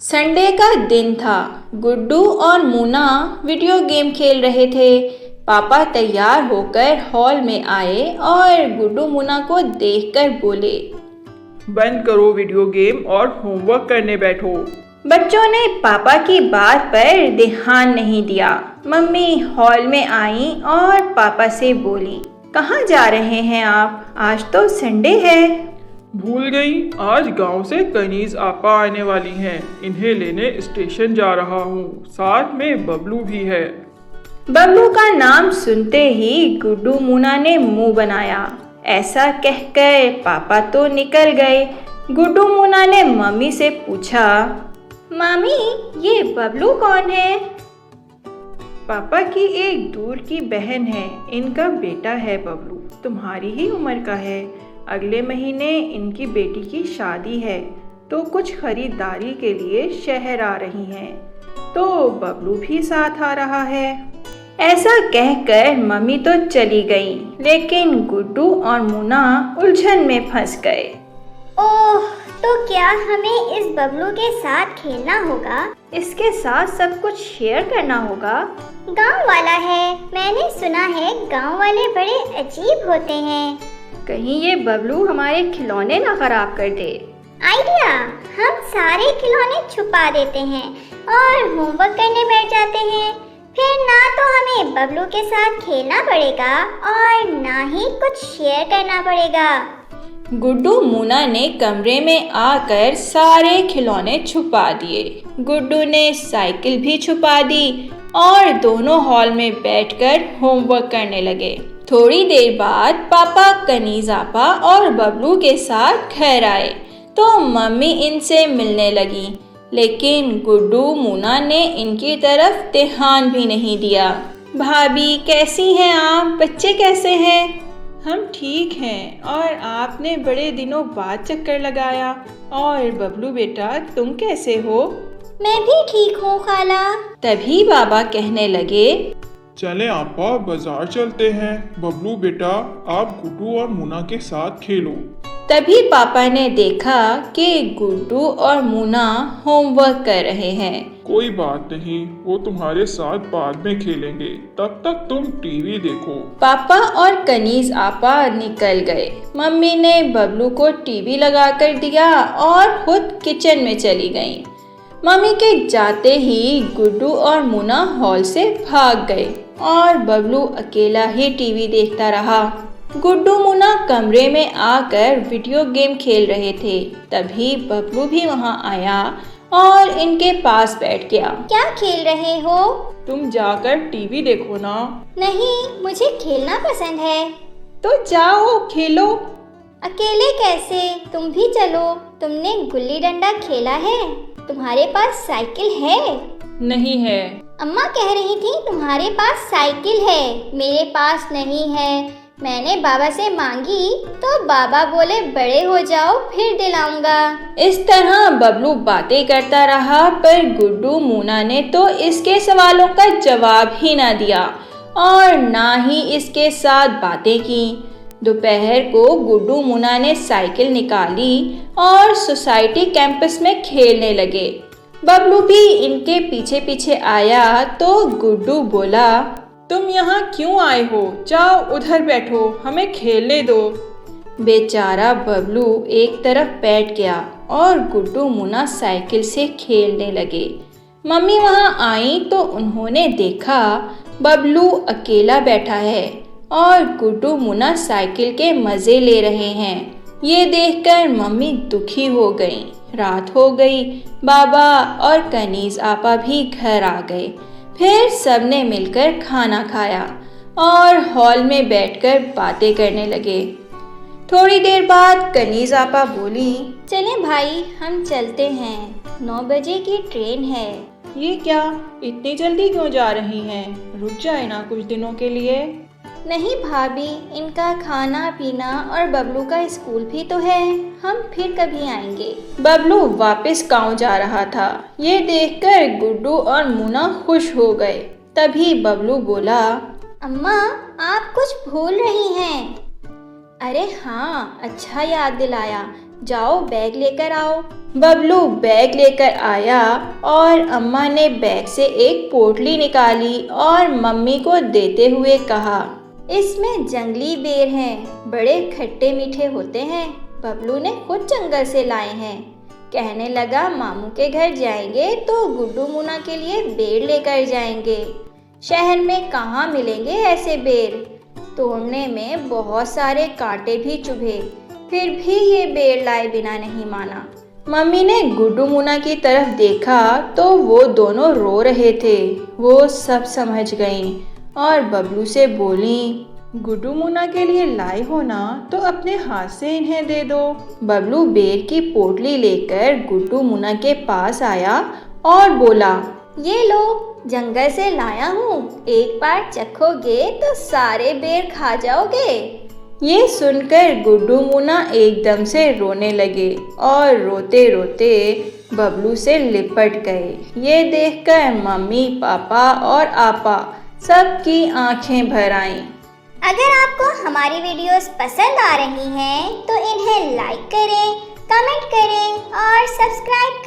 Sunday का दिन था। गुड्डू और मूना वीडियो गेम खेल रहे थे। पापा तैयार होकर हॉल में आए और गुड्डू मूना को देखकर बोले, बंद करो वीडियो गेम और होमवर्क करने बैठो। बच्चों ने पापा की बात पर ध्यान नहीं दिया। मम्मी हॉल में आई और पापा से बोली, कहाँ जा रहे हैं आप? आज तो संडे है। भूल गई, आज गांव से कनीज आपा आने वाली हैं। इन्हें लेने स्टेशन जा रहा हूँ। साथ में बबलू भी है। बबलू का नाम सुनते ही गुड्डू मूना ने मुंह बनाया। ऐसा कहकर पापा तो निकल गए। गुड्डू मूना ने मम्मी से पूछा, मामी ये बबलू कौन है? पापा की एक दूर की बहन है। इनका बेटा है बबलू, तुम्हारी ही उम्र का है। अगले महीने इनकी बेटी की शादी है तो कुछ खरीदारी के लिए शहर आ रही हैं, तो बबलू भी साथ आ रहा है। ऐसा कहकर मम्मी तो चली गई, लेकिन गुड्डू और मूना उलझन में फंस गए। ओह, तो क्या हमें इस बबलू के साथ खेलना होगा? इसके साथ सब कुछ शेयर करना होगा। गांव वाला है, मैंने सुना है गांव वाले बड़े अजीब होते हैं। कहीं ये बबलू हमारे खिलौने ना खराब कर दे। आइडिया, हम सारे खिलौने छुपा देते हैं और होमवर्क करने बैठ जाते हैं। फिर ना तो हमें बबलू के साथ खेलना पड़ेगा और ना ही कुछ शेयर करना पड़ेगा। गुड्डू मूना ने कमरे में आकर सारे खिलौने छुपा दिए। गुड्डू ने साइकिल भी छुपा दी और दोनों हॉल में बैठकर होमवर्क करने लगे। थोड़ी देर बाद पापा कनीज आपा और बबलू के साथ घर आए तो मम्मी इनसे मिलने लगी, लेकिन गुड्डू मूना ने इनकी तरफ ध्यान भी नहीं दिया। भाभी कैसी हैं आप? बच्चे कैसे हैं? हम ठीक हैं, और आपने बड़े दिनों बाद चक्कर लगाया। और बबलू बेटा तुम कैसे हो? मैं भी ठीक हूँ खाला। तभी बाबा कहने लगे, चलें आपा, बाजार चलते हैं। बबलू बेटा, आप गुड्डू और मूना के साथ खेलो। तभी पापा ने देखा कि गुड्डू और मूना होमवर्क कर रहे हैं। कोई बात नहीं, वो तुम्हारे साथ बाद में खेलेंगे। तब तक तुम टीवी देखो। पापा और कनीज आपा निकल गए। मम्मी ने बबलू को टीवी लगा कर दिया और खुद किचन में चली गईं। मम्मी के जाते ही गुड्डू और मूना हॉल से भाग गए और बबलू अकेला ही टीवी देखता रहा। गुड्डू मूना कमरे में आकर वीडियो गेम खेल रहे थे। तभी बबलू भी वहां आया और इनके पास बैठ गया। क्या खेल रहे हो? तुम जाकर टीवी देखो ना। नहीं, मुझे खेलना पसंद है। तो जाओ खेलो। अकेले कैसे? तुम भी चलो। तुमने गुल्ली डंडा खेला है? तुम्हारे पास साइकिल है? नहीं है। अम्मा कह रही थी तुम्हारे पास साइकिल है। मेरे पास नहीं है। मैंने बाबा से मांगी तो बाबा बोले बड़े हो जाओ फिर दिलाऊंगा। इस तरह बबलू बातें करता रहा, पर गुड्डू मूना ने तो इसके सवालों का जवाब ही ना दिया और ना ही इसके साथ बातें की। दोपहर को गुड्डू मूना ने साइकिल निकाली और सोसाइटी कैंपस में खेलने लगे। बबलू भी इनके पीछे पीछे आया तो गुड्डू बोला, तुम यहाँ क्यों आए हो? जाओ उधर बैठो, हमें खेलने दो। बेचारा बबलू एक तरफ बैठ गया और गुड्डू मूना साइकिल से खेलने लगे। मम्मी वहाँ आई तो उन्होंने देखा बबलू अकेला बैठा है और गुड्डू मूना साइकिल के मज़े ले रहे हैं। ये देखकर मम्मी दुखी हो गई। रात हो गई। बाबा और कनीज आपा भी घर आ गए। फिर सबने मिलकर खाना खाया और हॉल में बैठकर बातें करने लगे। थोड़ी देर बाद कनीज आपा बोली, चलें भाई, हम चलते हैं। 9 बजे की ट्रेन है। ये क्या, इतनी जल्दी क्यों जा रही हैं? रुक जाए ना कुछ दिनों के लिए। नहीं भाभी, इनका खाना पीना और बबलू का स्कूल भी तो है। हम फिर कभी आएंगे। बबलू वापस गांव जा रहा था। ये देखकर गुड्डू और मूना खुश हो गए। तभी बबलू बोला, अम्मा आप कुछ भूल रही हैं। अरे हाँ, अच्छा याद दिलाया। जाओ बैग लेकर आओ। बबलू बैग लेकर आया और अम्मा ने बैग से एक पोटली निकाली और मम्मी को देते हुए कहा, इसमें जंगली बेर हैं, बड़े खट्टे मीठे होते हैं। बबलू ने खुद जंगल से लाए हैं। कहने लगा मामू के घर जाएंगे तो गुड्डू मुन्ना के लिए बेर लेकर जाएंगे। शहर में कहाँ मिलेंगे ऐसे बेर, तोड़ने में बहुत सारे कांटे भी चुभे, फिर भी ये बेर लाए बिना नहीं माना। मम्मी ने गुड्डू मुन्ना की तरफ देखा तो वो दोनों रो रहे थे। वो सब समझ गईं और बबलू से बोली, गुड्डू मुन्ना के लिए लाए हो ना तो अपने हाथ से इन्हें दे दो। बबलू बेर की पोटली लेकर गुड्डू मुन्ना के पास आया और बोला, ये लो, जंगल से लाया हूँ, एक बार चखोगे तो सारे बेर खा जाओगे। ये सुनकर गुड्डू मुन्ना एकदम से रोने लगे और रोते रोते बबलू से लिपट गए। ये देखकर मम्मी, पापा और आपा सबकी आंखें भर आईं। अगर आपको हमारी वीडियोस पसंद आ रही हैं तो इन्हें लाइक करें, कमेंट करें और सब्सक्राइब